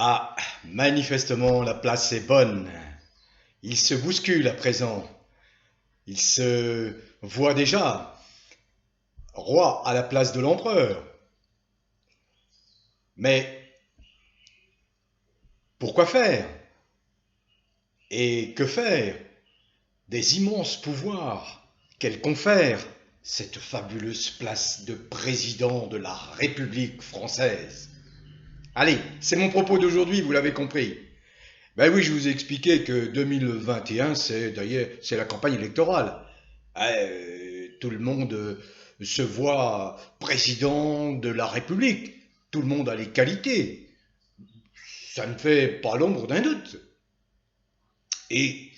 Ah, manifestement, la place est bonne. Il se bouscule à présent. Il se voit déjà roi à la place de l'empereur. Mais pourquoi faire? Et que faire des immenses pouvoirs qu'elle confère, cette fabuleuse place de président de la République française? Allez, c'est mon propos d'aujourd'hui, vous l'avez compris. Ben oui, je vous ai expliqué que 2021, c'est la campagne électorale. Tout le monde se voit président de la République. Tout le monde a les qualités. Ça ne fait pas l'ombre d'un doute. Et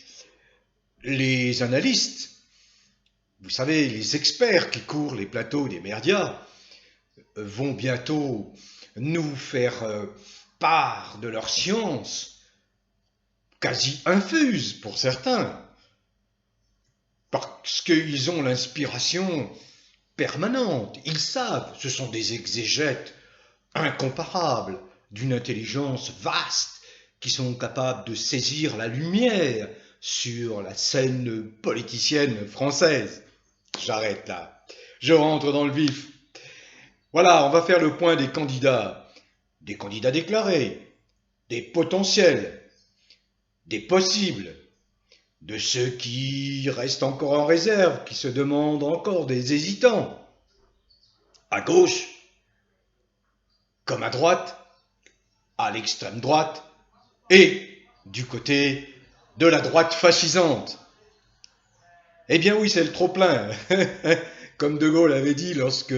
les analystes, vous savez, les experts qui courent les plateaux des médias, vont bientôt nous faire part de leur science, quasi infuse pour certains, parce qu'ils ont l'inspiration permanente. Ils savent, ce sont des exégètes incomparables, d'une intelligence vaste, qui sont capables de saisir la lumière sur la scène politicienne française. J'arrête là. Je rentre dans le vif. Voilà, on va faire le point des candidats déclarés, des potentiels, des possibles, de ceux qui restent encore en réserve, qui se demandent encore, des hésitants. À gauche, comme à droite, à l'extrême droite, et du côté de la droite fascisante. Eh bien oui, c'est le trop-plein, comme De Gaulle avait dit lorsque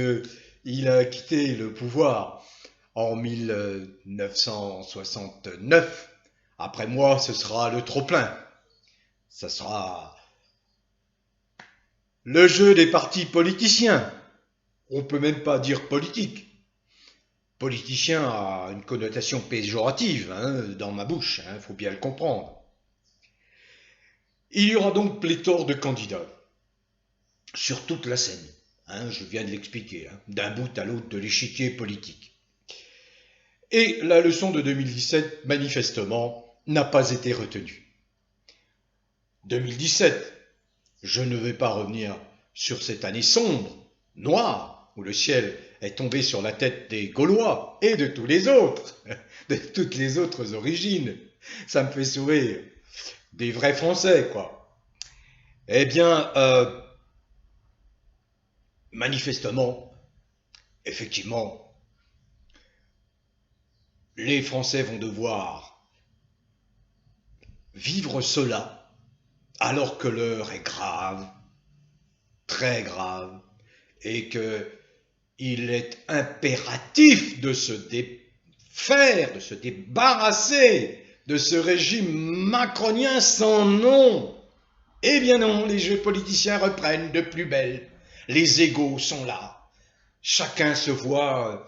il a quitté le pouvoir en 1969. Après moi, ce sera le trop-plein. Ce sera le jeu des partis politiciens. On peut même pas dire politique. Politicien a une connotation péjorative dans ma bouche, faut bien le comprendre. Il y aura donc pléthore de candidats sur toute la scène. Je viens de l'expliquer, d'un bout à l'autre de l'échiquier politique. Et la leçon de 2017, manifestement, n'a pas été retenue. 2017, je ne vais pas revenir sur cette année sombre, noire, où le ciel est tombé sur la tête des Gaulois et de tous les autres, de toutes les autres origines. Ça me fait sourire. Des vrais Français, quoi. Eh bien, manifestement, effectivement, les Français vont devoir vivre cela alors que l'heure est grave, très grave, et qu'il est impératif de se défaire, de se débarrasser de ce régime macronien sans nom. Eh bien non, les jeux politiciens reprennent de plus belle. Les égos sont là. Chacun se voit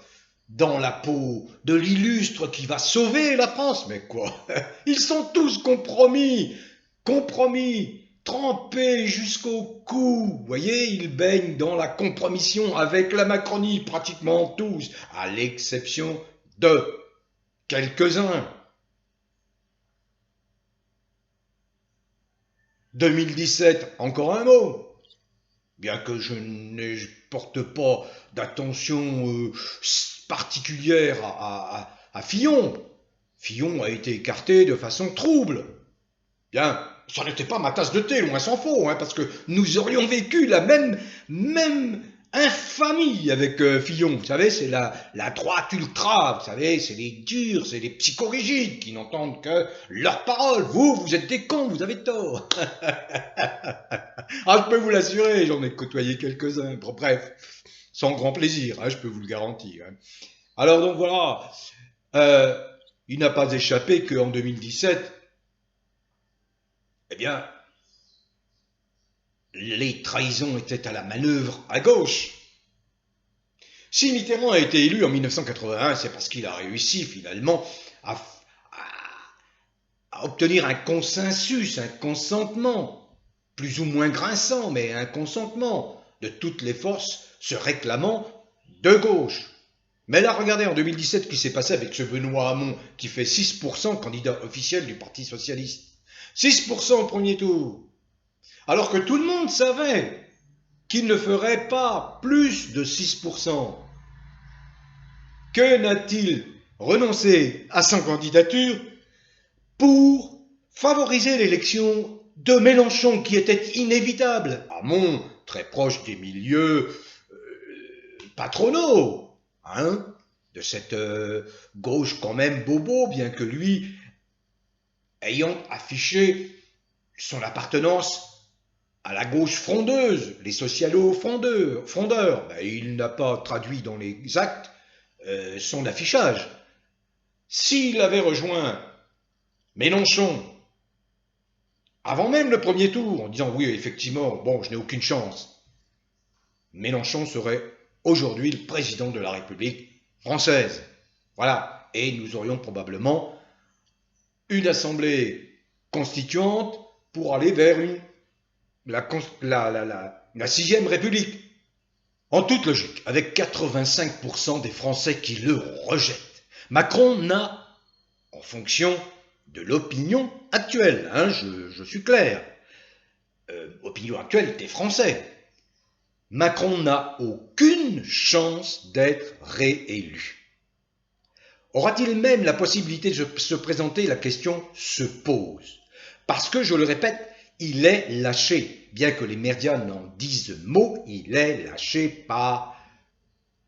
dans la peau de l'illustre qui va sauver la France. Mais quoi? Ils sont tous compromis, trempés jusqu'au cou. Vous voyez, ils baignent dans la compromission avec la Macronie, pratiquement tous, à l'exception de quelques-uns. 2017, encore un mot. Bien que je ne porte pas d'attention particulière à Fillon. Fillon a été écarté de façon trouble. Bien, ça n'était pas ma tasse de thé, loin s'en faut, parce que nous aurions vécu la même infamie avec Fillon. Vous savez, c'est la droite ultra, vous savez, c'est les durs, c'est les psychorigides qui n'entendent que leurs paroles. Vous êtes des cons, vous avez tort. Ah, je peux vous l'assurer, j'en ai côtoyé quelques-uns. Bref, sans grand plaisir, je peux vous le garantir. Alors donc voilà, il n'a pas échappé qu'en 2017, eh bien, les trahisons étaient à la manœuvre à gauche. Si Mitterrand a été élu en 1981, c'est parce qu'il a réussi finalement à obtenir un consensus, un consentement, plus ou moins grinçant, mais un consentement de toutes les forces se réclamant de gauche. Mais là, regardez en 2017 ce qui s'est passé avec ce Benoît Hamon qui fait 6% candidat officiel du Parti Socialiste. 6% au premier tour. Alors que tout le monde savait qu'il ne ferait pas plus de 6%. Que n'a-t-il renoncé à sa candidature pour favoriser l'élection de Mélenchon qui était inévitable? Hamon, très proche des milieux patronaux, hein, de cette gauche quand même bobo, bien que lui, ayant affiché son appartenance à la gauche frondeuse, les socialo-frondeurs, ben, il n'a pas traduit dans les actes son affichage. S'il avait rejoint Mélenchon avant même le premier tour, en disant oui, effectivement, bon, je n'ai aucune chance, Mélenchon serait aujourd'hui le président de la République française. Voilà. Et nous aurions probablement une assemblée constituante pour aller vers la sixième République. En toute logique, avec 85% des Français qui le rejettent. Macron n'a, en fonction de l'opinion actuelle, hein, je suis clair, opinion actuelle des Français, Macron n'a aucune chance d'être réélu. Aura-t-il même la possibilité de se présenter? La question se pose. Parce que, je le répète, il est lâché. Bien que les médias n'en disent mot, il est lâché par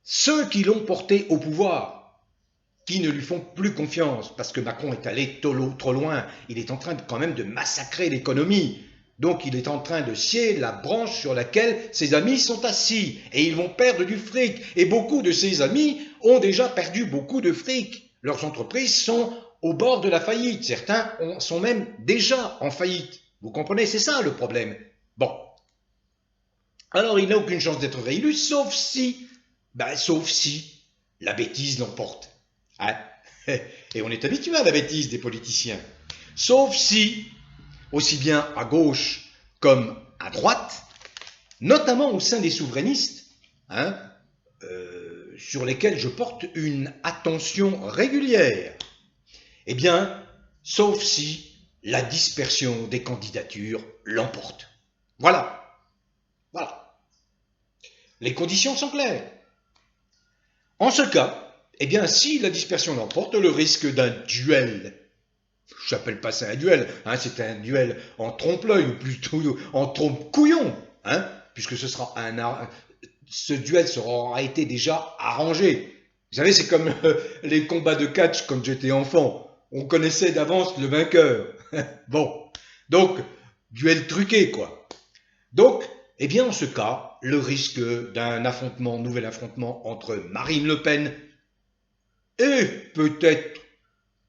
ceux qui l'ont porté au pouvoir, qui ne lui font plus confiance, parce que Macron est allé trop loin. Il est en train quand même de massacrer l'économie. Donc il est en train de scier la branche sur laquelle ses amis sont assis. Et ils vont perdre du fric. Et beaucoup de ses amis ont déjà perdu beaucoup de fric. Leurs entreprises sont au bord de la faillite. Certains sont même déjà en faillite. Vous comprenez, c'est ça le problème. Bon. Alors il n'a aucune chance d'être réélu, sauf si la bêtise l'emporte. Hein? Et on est habitué à la bêtise des politiciens. Sauf si, aussi bien à gauche comme à droite, notamment au sein des souverainistes, hein, sur lesquels je porte une attention régulière, eh bien, sauf si la dispersion des candidatures l'emporte. Voilà. Voilà. Les conditions sont claires. En ce cas, eh bien, si la dispersion l'emporte, le risque d'un duel, je n'appelle pas ça un duel, hein, c'est un duel en trompe-l'œil, ou plutôt en trompe-couillon, hein, puisque ce duel aura été déjà arrangé. Vous savez, c'est comme les combats de catch quand j'étais enfant. On connaissait d'avance le vainqueur. Bon, donc, duel truqué, quoi. Donc, eh bien, en ce cas, le risque d'un nouvel affrontement entre Marine Le Pen et peut-être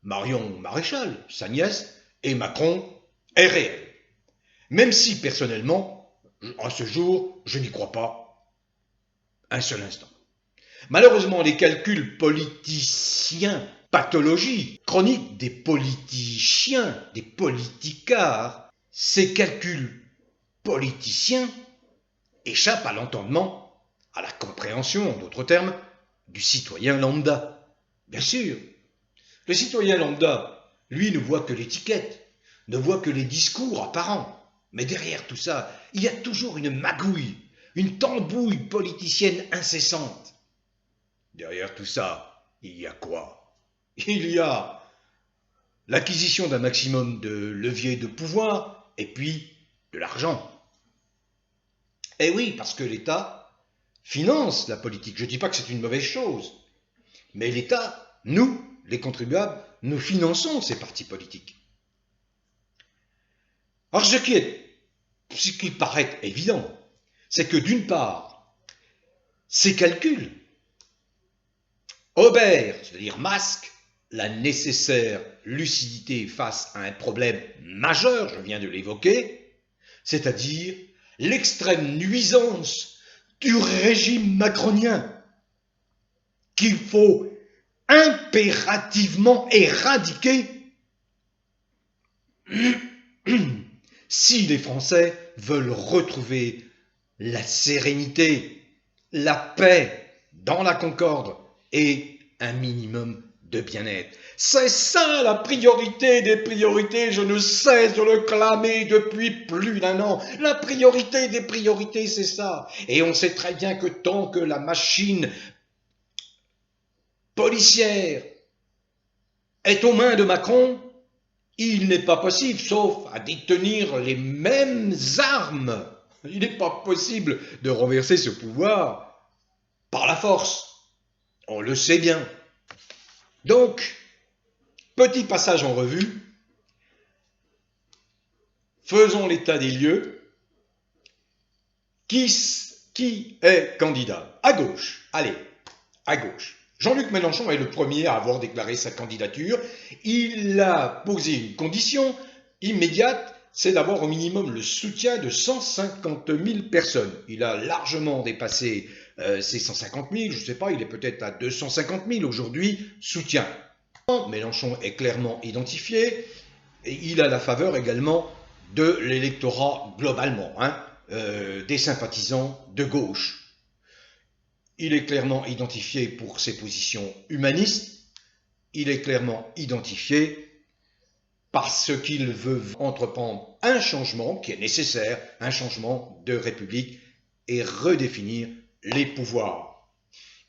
Marion Maréchal, sa nièce, et Macron est réel. Même si, personnellement, à ce jour, je n'y crois pas un seul instant. Malheureusement, les calculs politiciens, pathologie chronique des politiciens, des politicards, ces calculs politiciens échappent à l'entendement, à la compréhension, en d'autres termes, du citoyen lambda. Bien sûr, le citoyen lambda, lui, ne voit que l'étiquette, ne voit que les discours apparents. Mais derrière tout ça, il y a toujours une magouille, une tambouille politicienne incessante. Derrière tout ça, il y a quoi? Il y a l'acquisition d'un maximum de leviers de pouvoir et puis de l'argent. Eh oui, parce que l'État finance la politique. Je ne dis pas que c'est une mauvaise chose, mais l'État, nous, les contribuables, nous finançons ces partis politiques. Alors ce qui paraît évident, c'est que d'une part, ces calculs obèrent, c'est-à-dire masquent, la nécessaire lucidité face à un problème majeur, je viens de l'évoquer, c'est-à-dire l'extrême nuisance du régime macronien qu'il faut impérativement éradiquer si les Français veulent retrouver la sérénité, la paix dans la concorde et un minimum de bien-être. C'est ça la priorité des priorités, je ne cesse de le clamer depuis plus d'un an. La priorité des priorités, c'est ça. Et on sait très bien que tant que la machine policière est aux mains de Macron, il n'est pas possible, sauf à détenir les mêmes armes, il n'est pas possible de renverser ce pouvoir par la force. On le sait bien. Donc, petit passage en revue, faisons l'état des lieux. Qui est candidat? À gauche, allez, à gauche. Jean-Luc Mélenchon est le premier à avoir déclaré sa candidature. Il a posé une condition immédiate, c'est d'avoir au minimum le soutien de 150 000 personnes. Il a largement dépassé ces 150 000, je ne sais pas, il est peut-être à 250 000 aujourd'hui, soutien. Mélenchon est clairement identifié et il a la faveur également de l'électorat globalement, des sympathisants de gauche. Il est clairement identifié pour ses positions humanistes, il est clairement identifié parce qu'il veut entreprendre un changement qui est nécessaire, un changement de république et redéfinir les pouvoirs.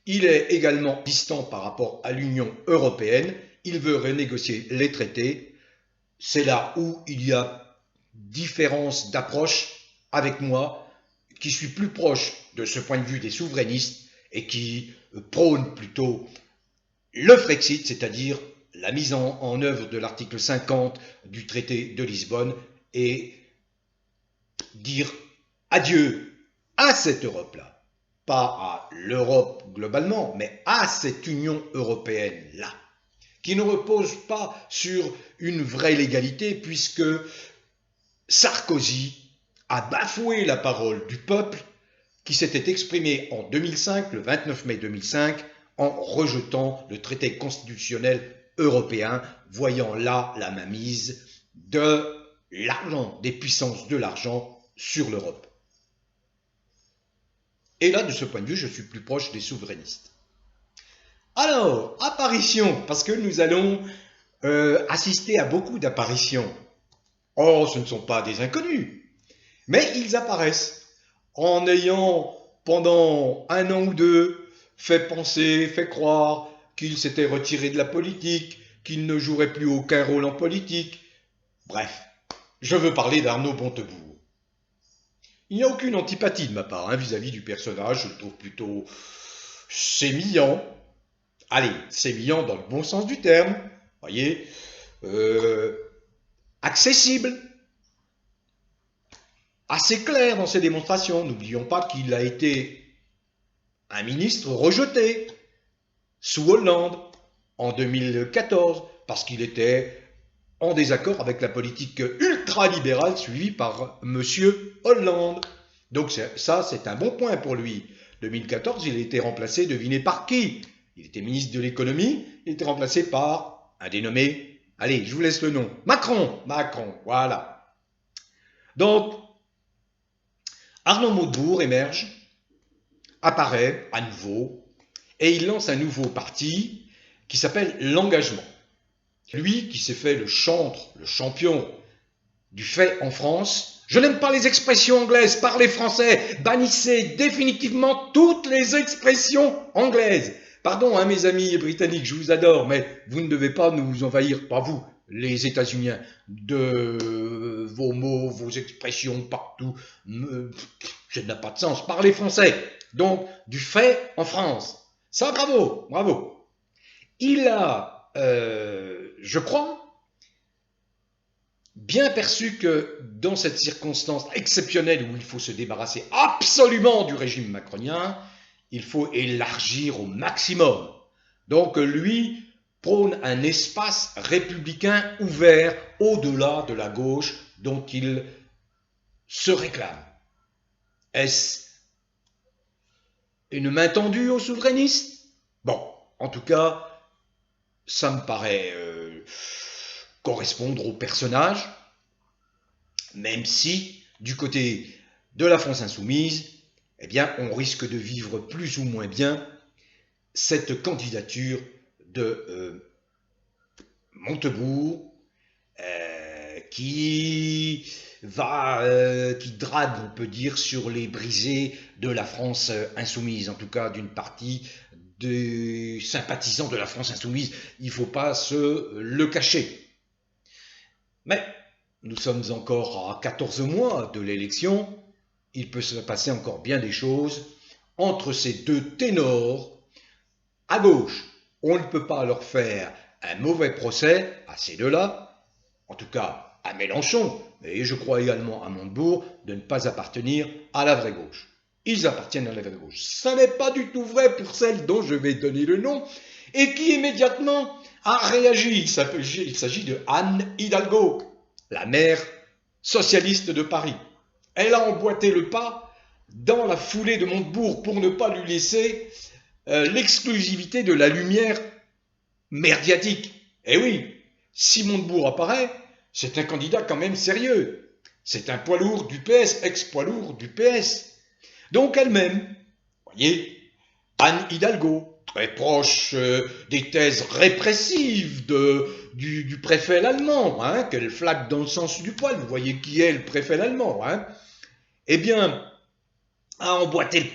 Il est également distant par rapport à l'Union européenne, il veut renégocier les traités. C'est là où il y a différence d'approche avec moi, qui suis plus proche de ce point de vue des souverainistes et qui prône plutôt le Frexit, c'est-à-dire la mise en œuvre de l'article 50 du traité de Lisbonne et dire adieu à cette Europe-là. Pas à l'Europe globalement, mais à cette Union européenne-là, qui ne repose pas sur une vraie légalité, puisque Sarkozy a bafoué la parole du peuple qui s'était exprimé en 2005, le 29 mai 2005, en rejetant le traité constitutionnel européen, voyant là la mainmise de l'argent, des puissances de l'argent sur l'Europe. Et là, de ce point de vue, je suis plus proche des souverainistes. Alors, apparition, parce que nous allons assister à beaucoup d'apparitions. Oh, ce ne sont pas des inconnus, mais ils apparaissent en ayant, pendant un an ou deux, fait penser, fait croire qu'ils s'étaient retirés de la politique, qu'ils ne joueraient plus aucun rôle en politique. Bref, je veux parler d'Arnaud Montebourg. Il n'y a aucune antipathie de ma part vis-à-vis du personnage, je le trouve plutôt sémillant. Allez, sémillant dans le bon sens du terme, voyez, accessible, assez clair dans ses démonstrations. N'oublions pas qu'il a été un ministre rejeté sous Hollande en 2014 parce qu'il était en désaccord avec la politique ultralibérale suivie par M. Hollande. Donc ça, c'est un bon point pour lui. 2014, il a été remplacé, devinez par qui? Il était ministre de l'économie, il était remplacé par un dénommé, allez, je vous laisse le nom, Macron, voilà. Donc, Arnaud Montebourg émerge, apparaît à nouveau, et il lance un nouveau parti qui s'appelle l'Engagement. Lui qui s'est fait le chantre, le champion du fait en France. Je n'aime pas les expressions anglaises, parlez français, bannissez définitivement toutes les expressions anglaises. Pardon, mes amis britanniques, je vous adore, mais vous ne devez pas nous envahir, pas vous, les États-Unis, de vos mots, vos expressions partout. Ça n'a pas de sens. Parlez français. Donc, du fait en France. Ça, bravo, bravo. Il a, je crois, bien perçu que dans cette circonstance exceptionnelle où il faut se débarrasser absolument du régime macronien, il faut élargir au maximum. Donc lui prône un espace républicain ouvert au-delà de la gauche dont il se réclame. Est-ce une main tendue aux souverainistes? Bon, en tout cas, ça me paraît correspondre au personnage, même si, du côté de la France insoumise, eh bien, on risque de vivre plus ou moins bien cette candidature de Montebourg qui drague, on peut dire, sur les brisées de la France insoumise, en tout cas d'une partie des sympathisants de la France insoumise. Il ne faut pas se le cacher. Mais nous sommes encore à 14 mois de l'élection. Il peut se passer encore bien des choses entre ces deux ténors. À gauche, on ne peut pas leur faire un mauvais procès à ces deux-là, en tout cas à Mélenchon, mais je crois également à Montebourg, de ne pas appartenir à la vraie gauche. Ils appartiennent à la vraie gauche. Ça n'est pas du tout vrai pour celle dont je vais donner le nom et qui immédiatement a réagi. Il s'agit de Anne Hidalgo, la maire socialiste de Paris. Elle a emboîté le pas dans la foulée de Montebourg pour ne pas lui laisser l'exclusivité de la lumière médiatique. Eh oui, si Montebourg apparaît, c'est un candidat quand même sérieux. C'est un poids lourd du PS, ex-poids lourd du PS. Donc elle-même, voyez, Anne Hidalgo, très proche des thèses répressives du préfet allemand, hein, qu'elle flatte dans le sens du poil, vous voyez qui est le préfet allemand, hein, eh bien, a emboîté le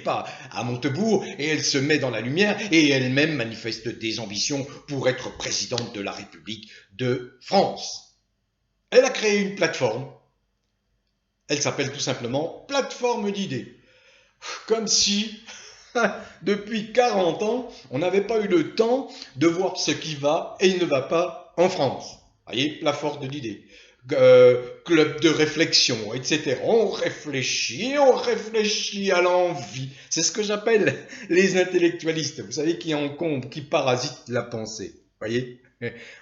pas à Montebourg et elle se met dans la lumière et elle-même manifeste des ambitions pour être présidente de la République de France. Elle a créé une plateforme. Elle s'appelle tout simplement Plateforme d'idées. Comme si, depuis 40 ans, on n'avait pas eu le temps de voir ce qui va et ne va pas en France. Vous voyez, plateforme d'idées. Club de réflexion, etc. On réfléchit à l'envie. C'est ce que j'appelle les intellectualistes, vous savez, qui encombrent, qui parasitent la pensée. Voyez,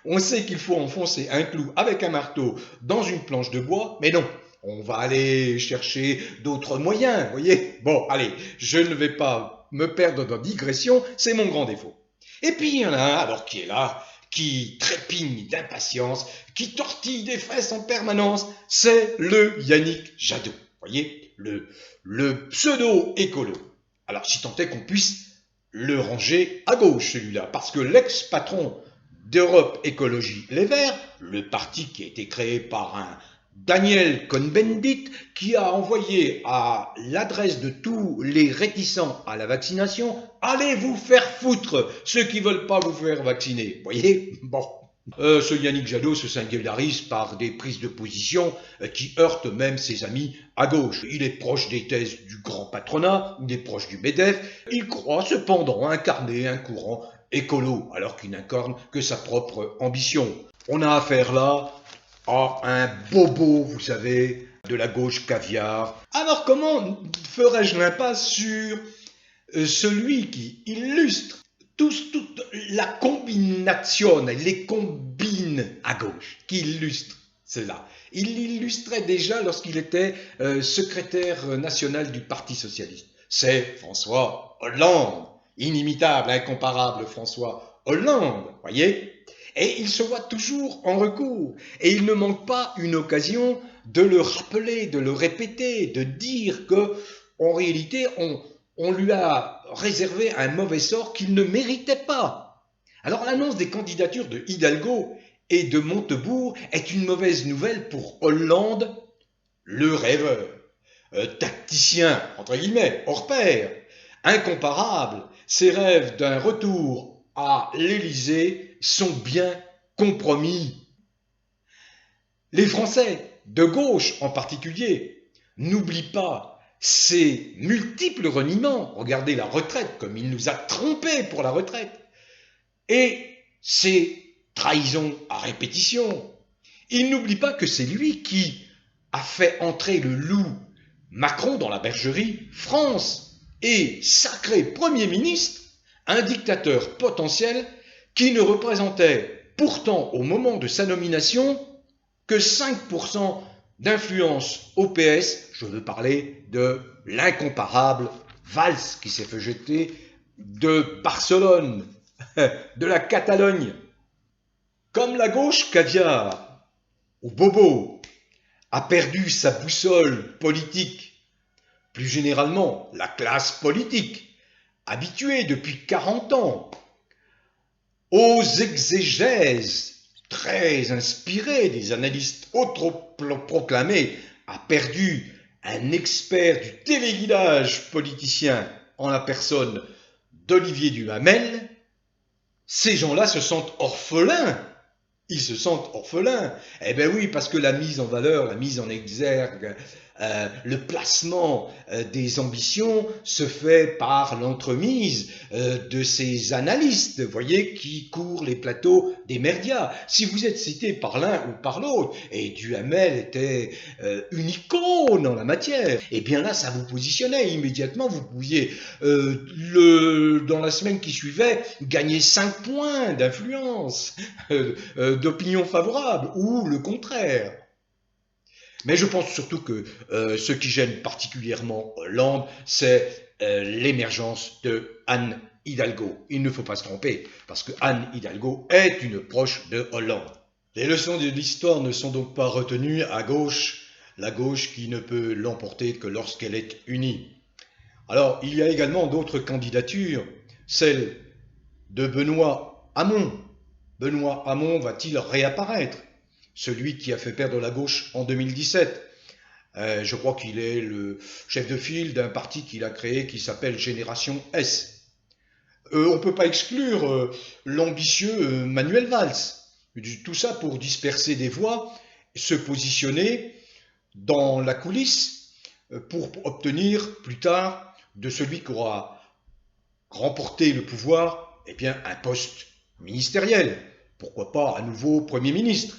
on sait qu'il faut enfoncer un clou avec un marteau dans une planche de bois, mais non, on va aller chercher d'autres moyens, voyez. Bon, allez, je ne vais pas me perdre dans digression, c'est mon grand défaut. Et puis il y en a un, alors qui est là, qui trépigne d'impatience, qui tortille des fesses en permanence, c'est le Yannick Jadot. Voyez, le pseudo-écolo. Alors, si tant est qu'on puisse le ranger à gauche, celui-là, parce que l'ex-patron d'Europe Écologie Les Verts, le parti qui a été créé par un Daniel Cohn-Bendit, qui a envoyé à l'adresse de tous les réticents à la vaccination « Allez vous faire foutre, ceux qui ne veulent pas vous faire vacciner ». Vous voyez, bon. Ce Yannick Jadot se singularise par des prises de position qui heurtent même ses amis à gauche. Il est proche des thèses du grand patronat, il est proche du MEDEF, il croit cependant incarner un courant écolo, alors qu'il n'incarne que sa propre ambition. On a affaire là à un bobo, vous savez, de la gauche caviar. Alors comment ferais-je l'impasse sur celui qui illustre toute la combination, les combine à gauche, qui illustre cela. Il l'illustrait déjà lorsqu'il était secrétaire national du Parti socialiste. C'est François Hollande, inimitable, incomparable François Hollande, voyez. Et il se voit toujours en recours. Et il ne manque pas une occasion de le rappeler, de le répéter, de dire que, en réalité, on lui a réservé un mauvais sort qu'il ne méritait pas. Alors l'annonce des candidatures de Hidalgo et de Montebourg est une mauvaise nouvelle pour Hollande, le rêveur, tacticien, entre guillemets, hors pair, incomparable. Ses rêves d'un retour à l'Élysée sont bien compromis. Les Français, de gauche en particulier, n'oublient pas ces multiples reniements. Regardez la retraite, comme il nous a trompés pour la retraite. Et ces trahisons à répétition. Il n'oublie pas que c'est lui qui a fait entrer le loup Macron dans la bergerie France et sacré Premier ministre, un dictateur potentiel qui ne représentait pourtant au moment de sa nomination que 5% d'influence au PS. Je veux parler de l'incomparable Valls qui s'est fait jeter de Barcelone, de la Catalogne. Comme la gauche caviar ou bobo a perdu sa boussole politique, plus généralement la classe politique habitué depuis 40 ans aux exégèses très inspirées des analystes autoproclamés, a perdu un expert du téléguidage politicien en la personne d'Olivier Duhamel, ces gens-là se sentent orphelins. Ils se sentent orphelins. Eh bien oui, parce que la mise en valeur, la mise en exergue, le placement des ambitions se fait par l'entremise de ces analystes, vous voyez, qui courent les plateaux des médias. Si vous êtes cité par l'un ou par l'autre, et Duhamel était une icône en la matière, et bien là, ça vous positionnait immédiatement. Vous pouviez, dans la semaine qui suivait, gagner 5 points d'influence, d'opinion favorable, ou le contraire. Mais je pense surtout que ce qui gêne particulièrement Hollande, c'est l'émergence de Anne Hidalgo. Il ne faut pas se tromper, parce que Anne Hidalgo est une proche de Hollande. Les leçons de l'histoire ne sont donc pas retenues à gauche, la gauche qui ne peut l'emporter que lorsqu'elle est unie. Alors, il y a également d'autres candidatures, celle de Benoît Hamon. Benoît Hamon va-t-il réapparaître ? Celui qui a fait perdre la gauche en 2017. Je crois qu'il est le chef de file d'un parti qu'il a créé qui s'appelle Génération S. On ne peut pas exclure l'ambitieux Manuel Valls. Tout ça pour disperser des voix, se positionner dans la coulisse pour obtenir plus tard de celui qui aura remporté le pouvoir, eh bien, un poste ministériel. Pourquoi pas à nouveau Premier ministre ?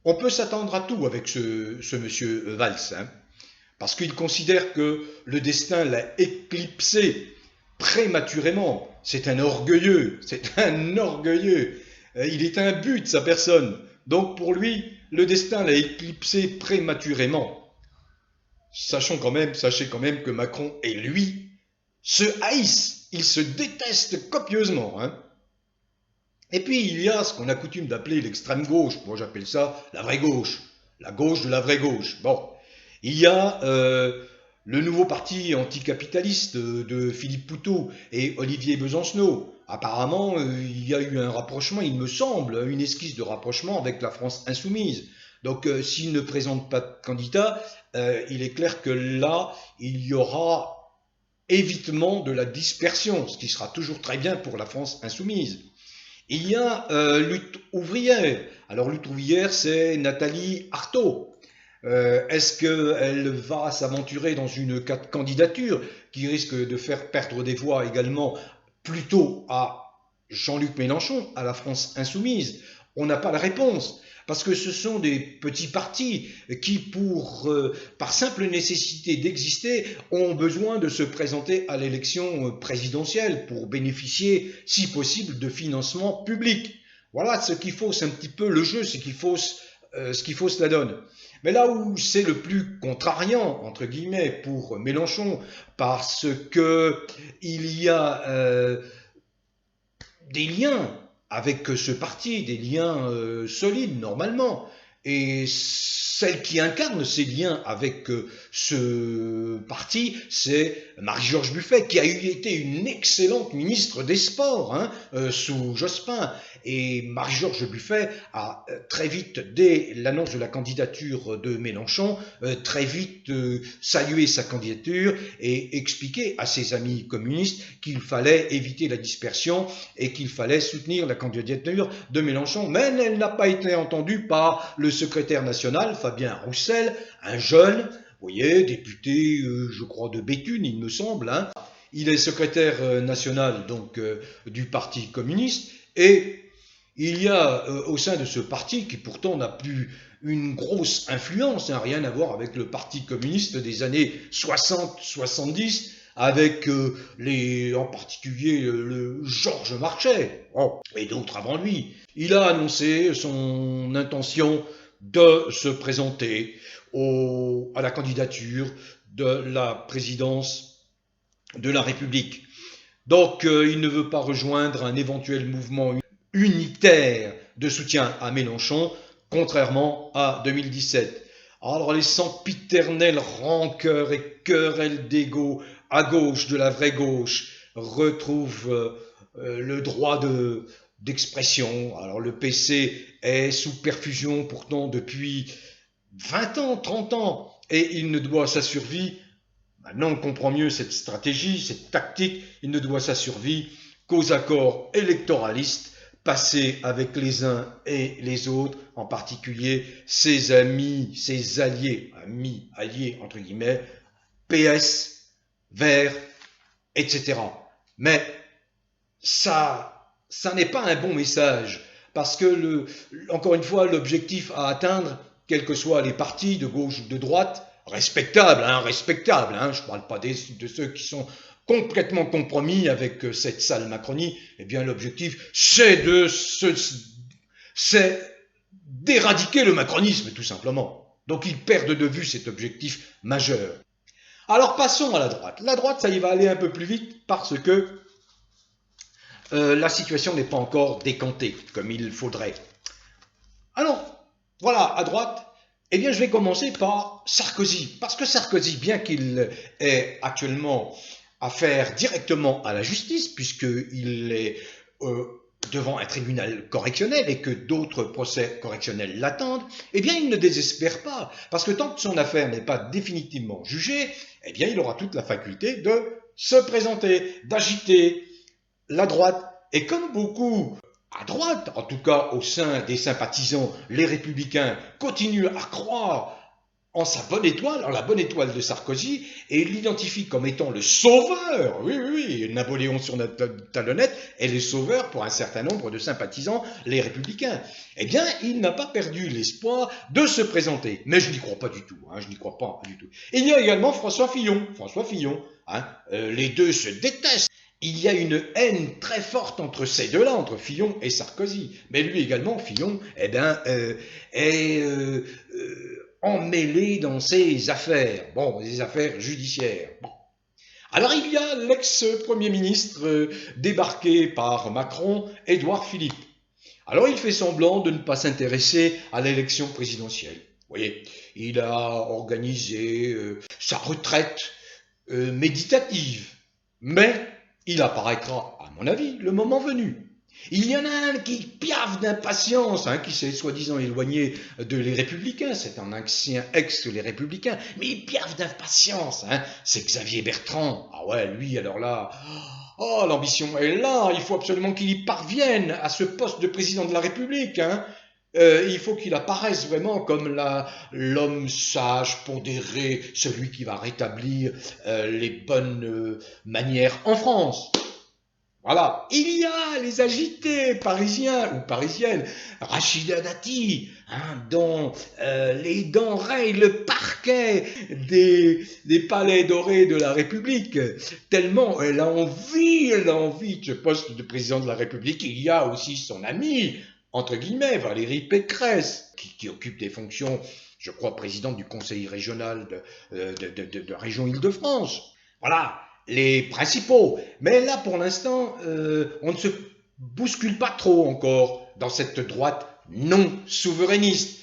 On peut s'attendre à tout avec ce monsieur Valls, hein, parce qu'il considère que le destin l'a éclipsé prématurément. C'est un orgueilleux, il est imbu de sa personne. Donc pour lui, le destin l'a éclipsé prématurément. Sachez quand même que Macron et lui se haïssent, ils se détestent copieusement, hein. Et puis il y a ce qu'on a coutume d'appeler l'extrême gauche, moi j'appelle ça la vraie gauche, la gauche de la vraie gauche. Bon, il y a le nouveau parti anticapitaliste de Philippe Poutou et Olivier Besancenot. Apparemment, il y a eu un rapprochement, il me semble, une esquisse de rapprochement avec la France insoumise. Donc s'il ne présente pas de candidat, il est clair que là, il y aura évitement de la dispersion, ce qui sera toujours très bien pour la France insoumise. Il y a lutte ouvrière. Alors lutte ouvrière, c'est Nathalie Arthaud. Est-ce qu'elle va s'aventurer dans une candidature qui risque de faire perdre des voix également plutôt à Jean-Luc Mélenchon, à la France insoumise? On n'a pas la réponse. Parce que ce sont des petits partis qui, par simple nécessité d'exister, ont besoin de se présenter à l'élection présidentielle pour bénéficier, si possible, de financement public. Voilà ce qui fausse un petit peu le jeu, ce qui fausse la donne. Mais là où c'est le plus contrariant, entre guillemets, pour Mélenchon, parce que il y a des liens avec ce parti, des liens solides normalement, et celle qui incarne ces liens avec ce parti, c'est Marie-George Buffet, qui a été une excellente ministre des Sports sous Jospin. Et Marie-George Buffet a très vite, dès l'annonce de la candidature de Mélenchon, très vite salué sa candidature et expliqué à ses amis communistes qu'il fallait éviter la dispersion et qu'il fallait soutenir la candidature de Mélenchon. Mais elle n'a pas été entendue par le secrétaire national, Fabien Roussel, un jeune, vous voyez, député, je crois, de Béthune, il me semble. Hein. Il est secrétaire national donc du Parti communiste et il y a au sein de ce parti, qui pourtant n'a plus une grosse influence, rien à voir avec le Parti communiste des années 60-70, avec en particulier le Georges Marchais, et d'autres avant lui. Il a annoncé son intention de se présenter à la candidature de la présidence de la République. Donc il ne veut pas rejoindre un éventuel mouvement unitaire de soutien à Mélenchon, contrairement à 2017. Alors les sempiternelles rancœurs et querelles d'ego à gauche de la vraie gauche retrouve le droit d'expression. Alors le PC est sous perfusion pourtant depuis 20 ans, 30 ans, et il ne doit sa survie, maintenant on comprend mieux cette stratégie, cette tactique, il ne doit sa survie qu'aux accords électoralistes passés avec les uns et les autres, en particulier ses amis, ses alliés, amis, alliés entre guillemets, PS, Verts, etc. Mais ça n'est pas un bon message, parce que, encore une fois, l'objectif à atteindre, quels que soient les partis de gauche ou de droite, respectables, je ne parle pas de ceux qui sont complètement compromis avec cette sale Macronie, eh bien l'objectif c'est d'éradiquer le macronisme tout simplement. Donc ils perdent de vue cet objectif majeur. Alors passons à la droite. La droite, ça y va aller un peu plus vite parce que la situation n'est pas encore décantée comme il faudrait. Alors, voilà, à droite, eh bien je vais commencer par Sarkozy. Parce que Sarkozy, bien qu'il ait actuellement affaire directement à la justice, puisqu'il est devant un tribunal correctionnel et que d'autres procès correctionnels l'attendent, eh bien il ne désespère pas. Parce que tant que son affaire n'est pas définitivement jugée, eh bien il aura toute la faculté de se présenter, d'agiter la droite. Et comme beaucoup à droite, en tout cas au sein des sympathisants, les républicains continuent à croire en sa bonne étoile, en la bonne étoile de Sarkozy, et l'identifie comme étant le sauveur. Oui, oui, oui, Napoléon sur notre talonnette est le sauveur pour un certain nombre de sympathisants, les républicains. Eh bien, il n'a pas perdu l'espoir de se présenter. Mais je n'y crois pas du tout, je n'y crois pas du tout. Et il y a également François Fillon. Les deux se détestent. Il y a une haine très forte entre ces deux-là, entre Fillon et Sarkozy. Mais lui également, Fillon, est emmêlé dans ses affaires, des affaires judiciaires. Bon. Alors il y a l'ex-premier ministre débarqué par Macron, Édouard Philippe. Alors il fait semblant de ne pas s'intéresser à l'élection présidentielle. Vous voyez, il a organisé sa retraite méditative, mais il apparaîtra, à mon avis, le moment venu. Il y en a un qui piaffe d'impatience, qui s'est soi-disant éloigné de les Républicains, c'est un ancien ex-les Républicains, mais il piaffe d'impatience, c'est Xavier Bertrand. Ah ouais, lui, alors là, l'ambition est là, il faut absolument qu'il y parvienne à ce poste de président de la République, il faut qu'il apparaisse vraiment comme l'homme sage, pondéré, celui qui va rétablir les bonnes manières en France. Voilà, il y a les agités parisiens ou parisiennes, Rachida Dati, dont les dents rayent le parquet des palais dorés de la République, tellement elle a envie de ce poste de président de la République. Il y a aussi son amie, entre guillemets, Valérie Pécresse, qui occupe des fonctions, je crois, présidente du conseil régional de la région Île-de-France. Voilà. Les principaux. Mais là, pour l'instant, on ne se bouscule pas trop encore dans cette droite non souverainiste,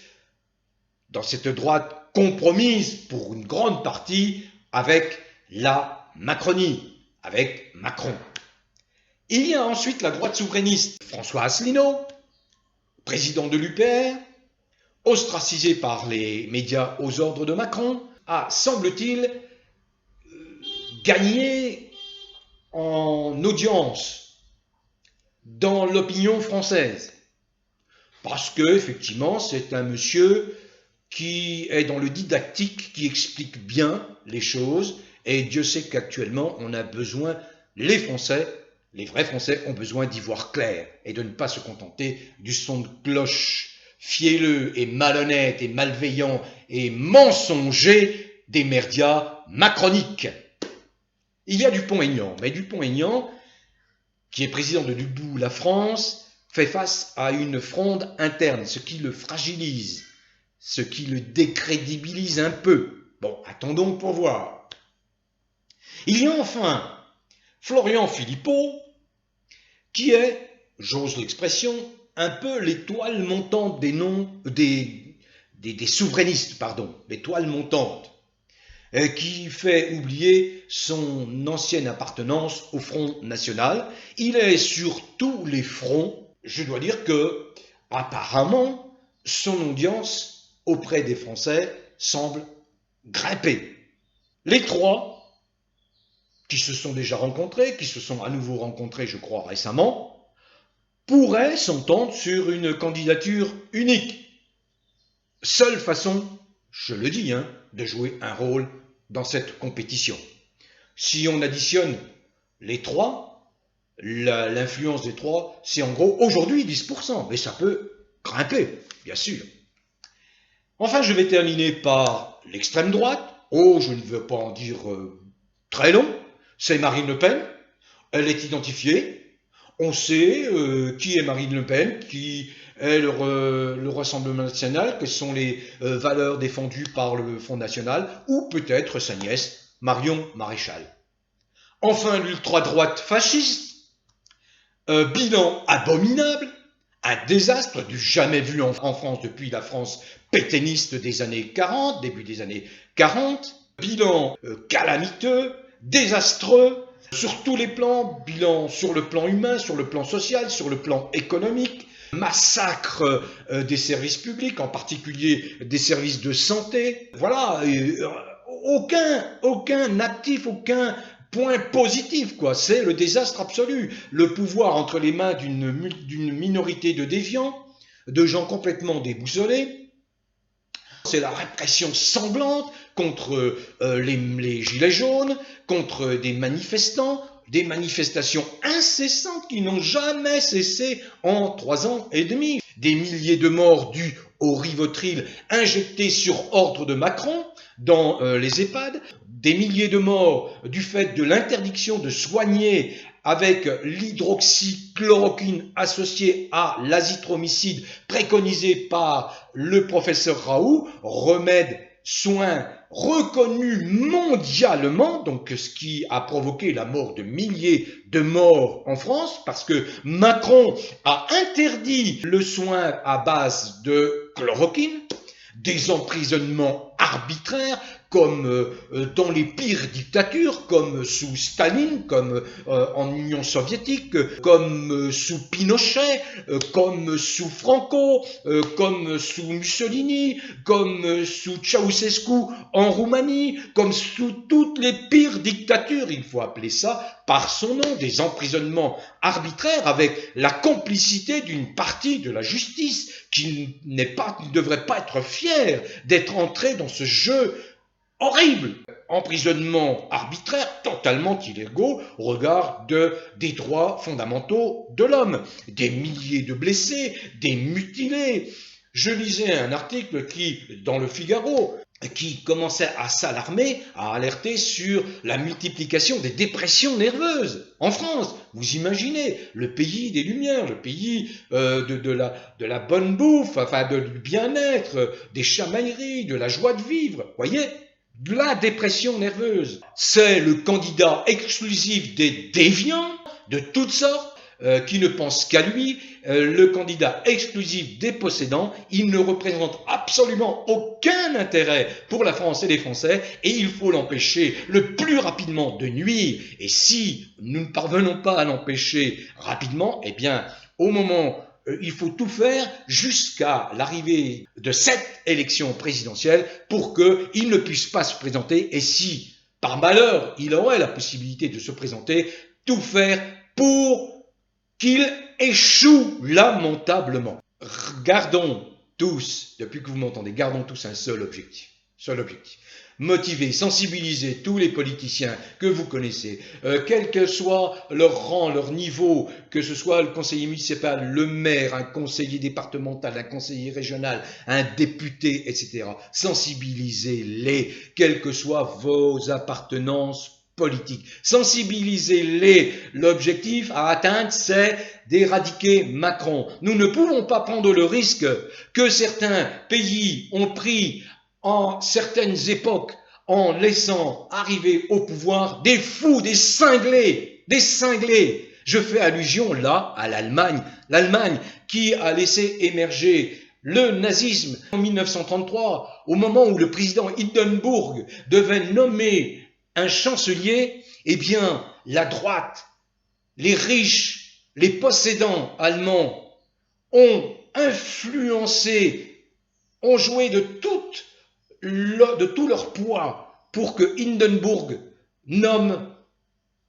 dans cette droite compromise pour une grande partie avec la Macronie, avec Macron. Il y a ensuite la droite souverainiste. François Asselineau, président de l'UPR, ostracisé par les médias aux ordres de Macron, a, semble-t-il, gagné en audience dans l'opinion française. Parce que, effectivement, c'est un monsieur qui est dans le didactique, qui explique bien les choses, et Dieu sait qu'actuellement, on a besoin, les Français, les vrais Français, ont besoin d'y voir clair, et de ne pas se contenter du son de cloche fielleux et malhonnête et malveillant et mensonger des médias macroniques. Il y a Dupont-Aignan, mais Dupont-Aignan, qui est président de Debout la France, fait face à une fronde interne, ce qui le fragilise, ce qui le décrédibilise un peu. Bon, attendons pour voir. Il y a enfin Florian Philippot, qui est, j'ose l'expression, un peu l'étoile montante des souverainistes, l'étoile montante. qui fait oublier son ancienne appartenance au Front National. Il est sur tous les fronts. Je dois dire que, apparemment, son audience auprès des Français semble grimper. Les trois, qui se sont déjà rencontrés, qui se sont à nouveau rencontrés, je crois, récemment, pourraient s'entendre sur une candidature unique. Seule façon, je le dis, de jouer un rôle dans cette compétition. Si on additionne les trois, l'influence des trois, c'est en gros aujourd'hui 10%, mais ça peut grimper, bien sûr. Enfin, je vais terminer par l'extrême droite. Oh, je ne veux pas en dire très long. C'est Marine Le Pen. Elle est identifiée. On sait qui est Marine Le Pen, qui est le Rassemblement national, quelles sont les valeurs défendues par le Front national, ou peut-être sa nièce, Marion Maréchal. Enfin, l'ultra-droite fasciste, bilan abominable, un désastre du jamais vu en France depuis la France pétainiste des années 40, début des années 40, bilan calamiteux, désastreux, sur tous les plans, bilan sur le plan humain, sur le plan social, sur le plan économique, massacre des services publics, en particulier des services de santé. Voilà, aucun actif, aucun point positif, quoi. C'est le désastre absolu. Le pouvoir entre les mains d'une minorité de déviants, de gens complètement déboussolés. C'est la répression sanglante contre les gilets jaunes, contre des manifestants, des manifestations incessantes qui n'ont jamais cessé en 3 ans et demi. Des milliers de morts dus au Rivotril injecté sur ordre de Macron dans les EHPAD, des milliers de morts du fait de l'interdiction de soigner avec l'hydroxychloroquine associée à l'azithromycine préconisée par le professeur Raoult, remède, soin reconnu mondialement, donc ce qui a provoqué la mort de milliers de morts en France, parce que Macron a interdit le soin à base de chloroquine, des emprisonnements arbitraires, comme dans les pires dictatures, comme sous Staline, comme en Union soviétique, comme sous Pinochet, comme sous Franco, comme sous Mussolini, comme sous Ceausescu en Roumanie, comme sous toutes les pires dictatures, il faut appeler ça par son nom, des emprisonnements arbitraires avec la complicité d'une partie de la justice qui ne devrait pas être fière d'être entrée dans ce jeu horrible, emprisonnement arbitraire, totalement illégaux au regard des droits fondamentaux de l'homme, des milliers de blessés, des mutilés. Je lisais un article dans le Figaro, qui commençait à s'alarmer, à alerter sur la multiplication des dépressions nerveuses en France. Vous imaginez, le pays des Lumières, le pays de la bonne bouffe, enfin du bien-être, des chamailleries, de la joie de vivre, voyez, de la dépression nerveuse. C'est le candidat exclusif des déviants de toutes sortes, qui ne pense qu'à lui, le candidat exclusif des possédants. Il ne représente absolument aucun intérêt pour la France et les Français, et il faut l'empêcher le plus rapidement de nuire. Et si nous ne parvenons pas à l'empêcher rapidement, eh bien, au moment il faut tout faire jusqu'à l'arrivée de cette élection présidentielle pour qu'il ne puisse pas se présenter, et si, par malheur, il aurait la possibilité de se présenter, tout faire pour qu'il échoue lamentablement. Gardons tous, depuis que vous m'entendez, gardons tous un seul objectif. Motiver, sensibiliser tous les politiciens que vous connaissez, quel que soit leur rang, leur niveau, que ce soit le conseiller municipal, le maire, un conseiller départemental, un conseiller régional, un député, etc. Sensibilisez-les, quelles que soient vos appartenances politique. Sensibilisez-les. L'objectif à atteindre, c'est d'éradiquer Macron. Nous ne pouvons pas prendre le risque que certains pays ont pris en certaines époques en laissant arriver au pouvoir des fous, des cinglés. Je fais allusion là à l'Allemagne. L'Allemagne qui a laissé émerger le nazisme en 1933, au moment où le président Hindenburg devait nommer un chancelier, eh bien, la droite, les riches, les possédants allemands ont influencé, ont joué de tout leur poids pour que Hindenburg nomme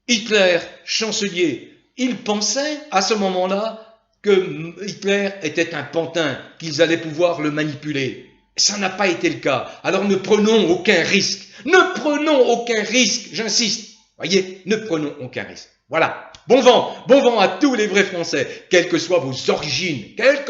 Hitler chancelier. Ils pensaient à ce moment-là que Hitler était un pantin, qu'ils allaient pouvoir le manipuler. Ça n'a pas été le cas. Alors ne prenons aucun risque. Ne prenons aucun risque, j'insiste. Voyez, ne prenons aucun risque. Voilà. Bon vent à tous les vrais Français, quelles que soient vos origines, quelle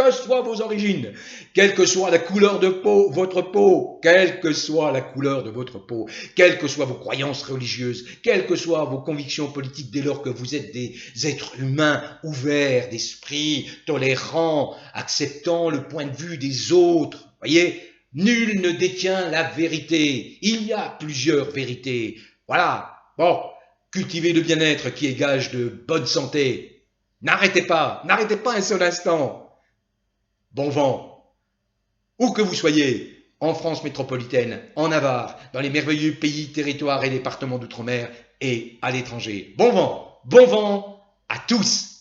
que soit la couleur de peau, votre peau, quelle que soit la couleur de votre peau, quelles que soient vos croyances religieuses, quelles que soient vos convictions politiques, dès lors que vous êtes des êtres humains ouverts d'esprit, tolérants, acceptant le point de vue des autres. Voyez, nul ne détient la vérité. Il y a plusieurs vérités. Voilà. Bon. Cultivez le bien-être qui est gage de bonne santé. N'arrêtez pas un seul instant. Bon vent, où que vous soyez, en France métropolitaine, en Navarre, dans les merveilleux pays, territoires et départements d'outre-mer et à l'étranger. Bon vent à tous.